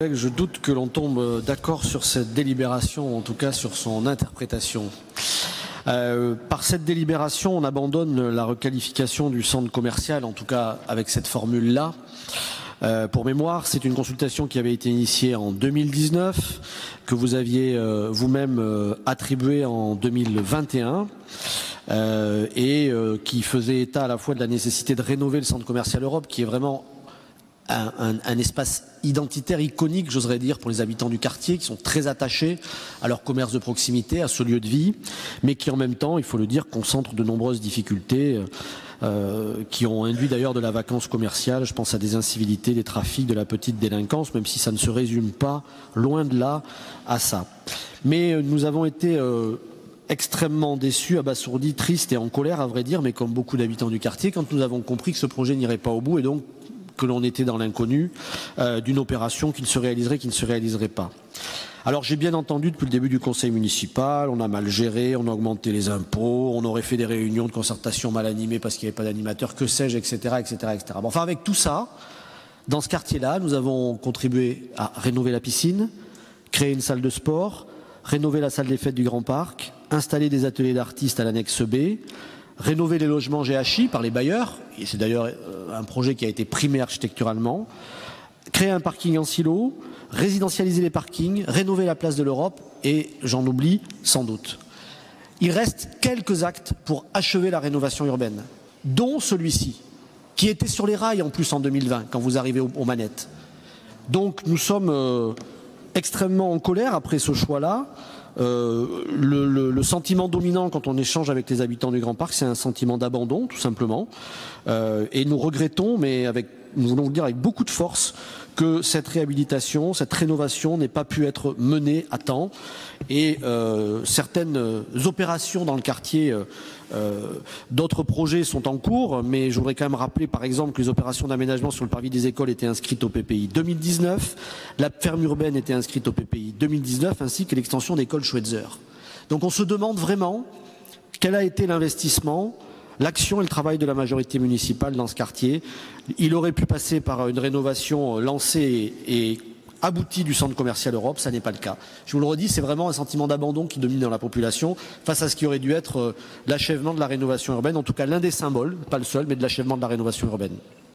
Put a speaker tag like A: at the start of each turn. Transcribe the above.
A: Je doute que l'on tombe d'accord sur cette délibération, ou en tout cas sur son interprétation. Par cette délibération, on abandonne la requalification du centre commercial, en tout cas avec cette formule-là. Pour mémoire, c'est une consultation qui avait été initiée en 2019, que vous aviez vous-même attribuée en 2021 et qui faisait état à la fois de la nécessité de rénover le centre commercial Europe, qui est vraiment un espace identitaire, iconique, j'oserais dire, pour les habitants du quartier, qui sont très attachés à leur commerce de proximité, à ce lieu de vie, mais qui en même temps, il faut le dire, concentre de nombreuses difficultés qui ont induit d'ailleurs de la vacance commerciale. Je pense à des incivilités, des trafics, de la petite délinquance, même si ça ne se résume pas, loin de là, à ça. Mais nous avons été extrêmement déçus, abasourdis, tristes et en colère, à vrai dire, mais comme beaucoup d'habitants du quartier, quand nous avons compris que ce projet n'irait pas au bout et donc que l'on était dans l'inconnu d'une opération qui ne se réaliserait pas. Alors j'ai bien entendu depuis le début du conseil municipal, on a mal géré, on a augmenté les impôts, on aurait fait des réunions de concertation mal animées parce qu'il n'y avait pas d'animateur, que sais-je, etc., etc., etc. Bon, enfin, avec tout ça, dans ce quartier-là, nous avons contribué à rénover la piscine, créer une salle de sport, rénover la salle des fêtes du Grand Parc, installer des ateliers d'artistes à l'annexe B, rénover les logements GHI par les bailleurs, et c'est d'ailleurs un projet qui a été primé architecturalement, créer un parking en silo, résidentialiser les parkings, rénover la place de l'Europe, et j'en oublie sans doute. Il reste quelques actes pour achever la rénovation urbaine, dont celui-ci, qui était sur les rails en plus en 2020, quand vous arrivez aux manettes. Donc nous sommes extrêmement en colère après ce choix-là. Le sentiment dominant quand on échange avec les habitants du Grand Parc, c'est un sentiment d'abandon, tout simplement. Et nous regrettons, mais nous voulons le dire avec beaucoup de force, que cette réhabilitation, cette rénovation n'ait pas pu être menée à temps. Et certaines opérations dans le quartier, d'autres projets sont en cours, mais je voudrais quand même rappeler par exemple que les opérations d'aménagement sur le parvis des écoles étaient inscrites au PPI 2019, la ferme urbaine était inscrite au PPI 2019, ainsi que l'extension d'école Schweitzer. Donc on se demande vraiment quel a été l'investissement, l'action et le travail de la majorité municipale dans ce quartier. Il aurait pu passer par une rénovation lancée et aboutie du centre commercial Europe, ça n'est pas le cas. Je vous le redis, c'est vraiment un sentiment d'abandon qui domine dans la population face à ce qui aurait dû être l'achèvement de la rénovation urbaine, en tout cas l'un des symboles, pas le seul, mais de l'achèvement de la rénovation urbaine.